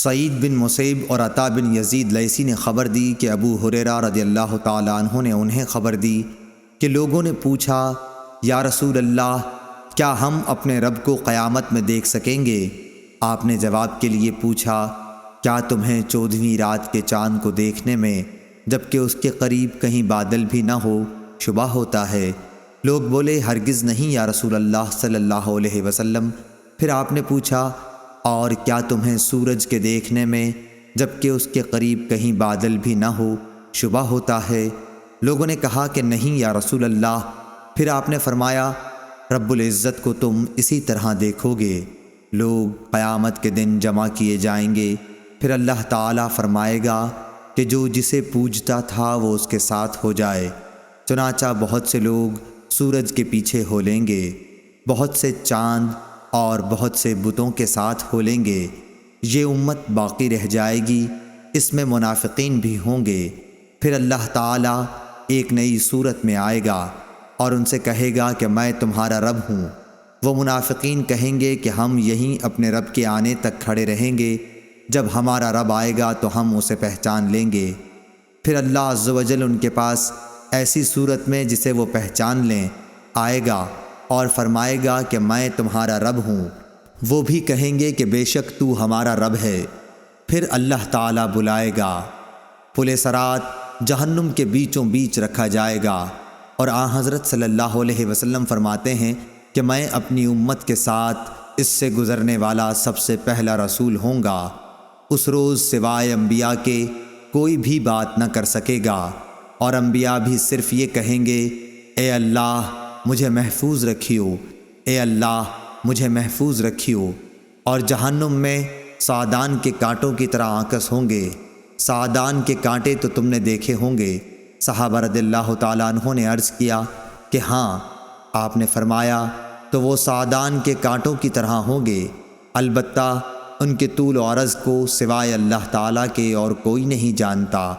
سعید بن مسیب اور عطا بن یزید لیثی نے خبر دی کہ ابو ہریرہ رضی اللہ تعالیٰ عنہ نے انہیں خبر دی کہ لوگوں نے پوچھا، یا رسول اللہ، کیا ہم اپنے رب کو قیامت میں دیکھ سکیں گے؟ آپ نے جواب کے لیے پوچھا، کیا تمہیں 14ویں رات کے چاند کو دیکھنے میں جبکہ اس کے قریب کہیں بادل بھی نہ ہو شبہ ہوتا ہے؟ لوگ بولے، ہرگز نہیں یا رسول اللہ صلی اللہ علیہ وسلم۔ پھر آپ نے پوچھا، اور کیا تمہیں سورج کے دیکھنے میں جبکہ اس کے قریب کہیں بادل بھی نہ ہو شبہ ہوتا ہے؟ لوگوں نے کہا کہ نہیں یا رسول اللہ۔ پھر آپ نے فرمایا، رب العزت کو تم اسی طرح دیکھو گے۔ لوگ قیامت کے دن جمع کیے جائیں گے، پھر اللہ تعالیٰ فرمائے گا کہ جو جسے پوجتا تھا وہ اس کے ساتھ ہو جائے۔ چنانچہ بہت سے لوگ سورج کے پیچھے ہو لیں گے، بہت سے چاند اور بہت سے بتوں کے ساتھ ہو لیں گے۔ یہ امت باقی رہ جائے گی، اس میں منافقین بھی ہوں گے۔ پھر اللہ تعالیٰ ایک نئی صورت میں آئے گا اور ان سے کہے گا کہ میں تمہارا رب ہوں۔ وہ منافقین کہیں گے کہ ہم یہیں اپنے رب کے آنے تک کھڑے رہیں گے، جب ہمارا رب آئے گا تو ہم اسے پہچان لیں گے۔ پھر اللہ عز و جل ان کے پاس ایسی صورت میں جسے وہ پہچان لیں آئے گا اور فرمائے گا کہ میں تمہارا رب ہوں۔ وہ بھی کہیں گے کہ بے شک تو ہمارا رب ہے۔ پھر اللہ تعالیٰ بلائے گا، پل صراط جہنم کے بیچوں بیچ رکھا جائے گا، اور حضرت صلی اللہ علیہ وسلم فرماتے ہیں کہ میں اپنی امت کے ساتھ اس سے گزرنے والا سب سے پہلا رسول ہوں گا۔ اس روز سوائے انبیاء کے کوئی بھی بات نہ کر سکے گا، اور انبیاء بھی صرف یہ کہیں گے، اے اللہ مجھے محفوظ رکھیو، اے اللہ مجھے محفوظ رکھیو۔ اور جہنم میں سعدان کے کانٹوں کی طرح آکس ہوں گے۔ سعدان کے کانٹے تو تم نے دیکھے ہوں گے۔ صحابہ رضی اللہ تعالیٰ عنہ نے عرض کیا کہ ہاں۔ آپ نے فرمایا، تو وہ سعدان کے کانٹوں کی طرح ہوں گے، البتہ ان کے طول و عرض کو سوائے اللہ تعالیٰ کے اور کوئی نہیں جانتا۔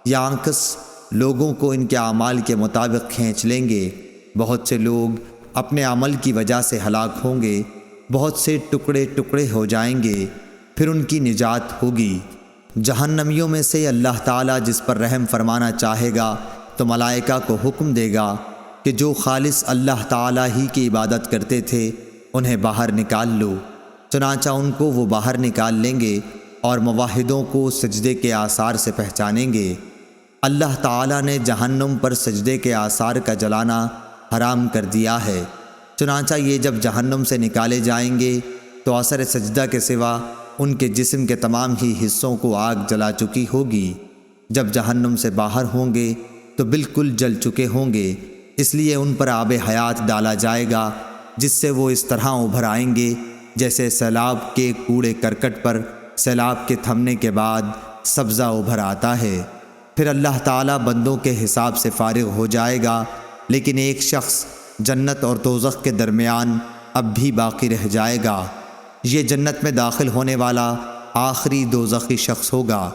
یہ آنکس لوگوں کو ان کے اعمال کے مطابق کھینچ لیں گے۔ بہت سے لوگ اپنے عمل کی وجہ سے ہلاک ہوں گے، بہت سے ٹکڑے ٹکڑے ہو جائیں گے، پھر ان کی نجات ہوگی۔ جہنمیوں میں سے اللہ تعالیٰ جس پر رحم فرمانا چاہے گا تو ملائکہ کو حکم دے گا کہ جو خالص اللہ تعالیٰ ہی کی عبادت کرتے تھے انہیں باہر نکال لو۔ چنانچہ ان کو وہ باہر نکال لیں گے اور موحدوں کو سجدے کے آثار سے پہچانیں گے۔ اللہ تعالیٰ نے جہنم پر سجدے کے آثار کا جلانا حرام کر دیا ہے۔ چنانچہ یہ جب جہنم سے نکالے جائیں گے تو اثر سجدہ کے سوا ان کے جسم کے تمام ہی حصوں کو آگ جلا چکی ہوگی۔ جب جہنم سے باہر ہوں گے تو بالکل جل چکے ہوں گے، اس لیے ان پر آب حیات ڈالا جائے گا، جس سے وہ اس طرح ابھر آئیں گے جیسے سیلاب کے کوڑے کرکٹ پر سیلاب کے تھمنے کے بعد سبزہ ابھر آتا ہے۔ پھر اللہ تعالیٰ بندوں کے حساب سے فارغ ہو جائے گا، لیکن ایک شخص جنت اور دوزخ کے درمیان اب بھی باقی رہ جائے گا۔ یہ جنت میں داخل ہونے والا آخری دوزخی شخص ہوگا۔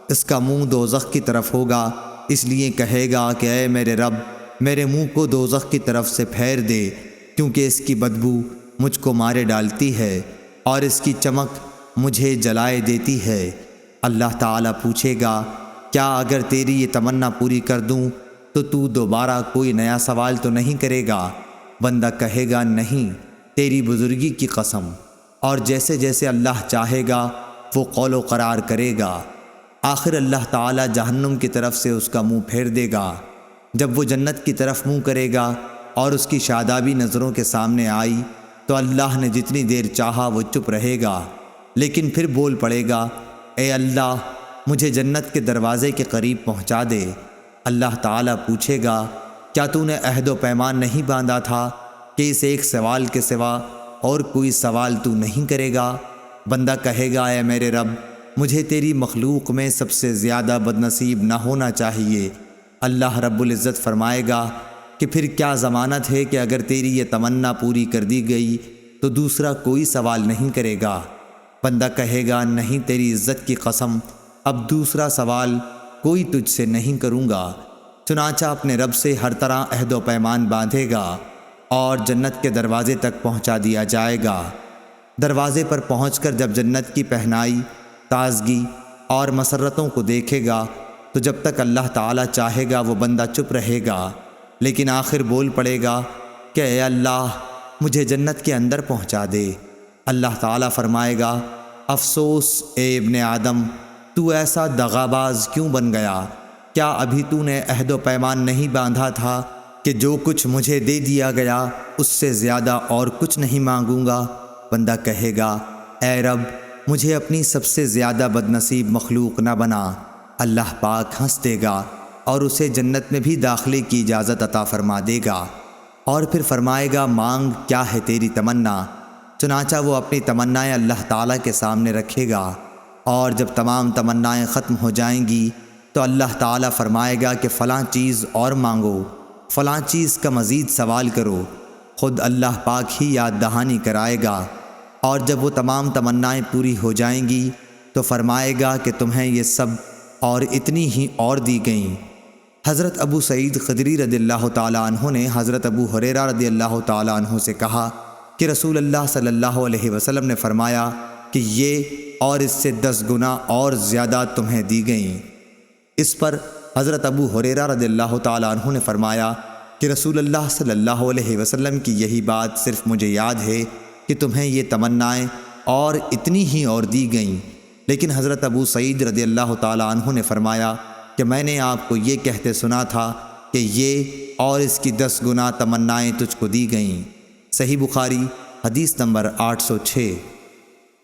اس کا منہ دوزخ کی طرف ہوگا، اس لیے کہے گا کہ اے میرے رب، میرے منہ کو دوزخ کی طرف سے پھیر دے، کیونکہ اس کی بدبو مجھ کو مارے ڈالتی ہے اور اس کی چمک مجھے جلائے دیتی ہے۔ اللہ تعالیٰ پوچھے گا، کیا اگر تیری یہ تمنا پوری کر دوں تو دوبارہ کوئی نیا سوال تو نہیں کرے گا؟ بندہ کہے گا، نہیں، تیری بزرگی کی قسم۔ اور جیسے جیسے اللہ چاہے گا وہ قول و قرار کرے گا۔ آخر اللہ تعالیٰ جہنم کی طرف سے اس کا منہ پھیر دے گا۔ جب وہ جنت کی طرف منہ کرے گا اور اس کی شادابی نظروں کے سامنے آئی تو اللہ نے جتنی دیر چاہا وہ چپ رہے گا، لیکن پھر بول پڑے گا، اے اللہ مجھے جنت کے دروازے کے قریب پہنچا دے۔ اللہ تعالیٰ پوچھے گا، کیا تو نے عہد و پیمان نہیں باندھا تھا کہ اس ایک سوال کے سوا اور کوئی سوال تو نہیں کرے گا؟ بندہ کہے گا، اے میرے رب، مجھے تیری مخلوق میں سب سے زیادہ بدنصیب نہ ہونا چاہیے۔ اللہ رب العزت فرمائے گا کہ پھر کیا ضمانت ہے کہ اگر تیری یہ تمنا پوری کر دی گئی تو دوسرا کوئی سوال نہیں کرے گا؟ بندہ کہے گا، نہیں، تیری عزت کی قسم، اب دوسرا سوال کوئی تجھ سے نہیں کروں گا۔ چنانچہ اپنے رب سے ہر طرح عہد و پیمان باندھے گا اور جنت کے دروازے تک پہنچا دیا جائے گا۔ دروازے پر پہنچ کر جب جنت کی پہنائی تازگی اور مسرتوں کو دیکھے گا تو جب تک اللہ تعالیٰ چاہے گا وہ بندہ چپ رہے گا، لیکن آخر بول پڑے گا کہ اے اللہ مجھے جنت کے اندر پہنچا دے۔ اللہ تعالیٰ فرمائے گا افسوس اے ابن آدم، تو ایسا دغاباز کیوں بن گیا؟ کیا ابھی تو نے عہد و پیمان نہیں باندھا تھا کہ جو کچھ مجھے دے دیا گیا اس سے زیادہ اور کچھ نہیں مانگوں گا؟ بندہ کہے گا اے رب مجھے اپنی سب سے زیادہ بدنصیب مخلوق نہ بنا۔ اللہ پاک ہنس دے گا اور اسے جنت میں بھی داخلے کی اجازت عطا فرما دے گا، اور پھر فرمائے گا مانگ کیا ہے تیری تمنا؟ چنانچہ وہ اپنی تمنائیں اللہ تعالیٰ کے سامنے رکھے گا، اور جب تمام تمنائیں ختم ہو جائیں گی تو اللہ تعالیٰ فرمائے گا کہ فلاں چیز اور مانگو، فلاں چیز کا مزید سوال کرو۔ خود اللہ پاک ہی یاد دہانی کرائے گا، اور جب وہ تمام تمنائیں پوری ہو جائیں گی تو فرمائے گا کہ تمہیں یہ سب اور اتنی ہی اور دی گئیں۔ حضرت ابو سعید خدری رضی اللہ تعالیٰ عنہ نے حضرت ابو ہریرہ رضی اللہ تعالیٰ عنہ سے کہا کہ رسول اللہ صلی اللہ علیہ وسلم نے فرمایا کہ یہ اور اس سے 10 گنا اور زیادہ تمہیں دی گئیں۔ اس پر حضرت ابو ہریرہ رضی اللہ تعالیٰ عنہ نے فرمایا کہ رسول اللہ صلی اللہ علیہ وسلم کی یہی بات صرف مجھے یاد ہے کہ تمہیں یہ تمنائیں اور اتنی ہی اور دی گئیں، لیکن حضرت ابو سعید رضی اللہ تعالیٰ عنہ نے فرمایا کہ میں نے آپ کو یہ کہتے سنا تھا کہ یہ اور اس کی 10 گنا تمنائیں تجھ کو دی گئیں۔ صحیح بخاری حدیث نمبر 806۔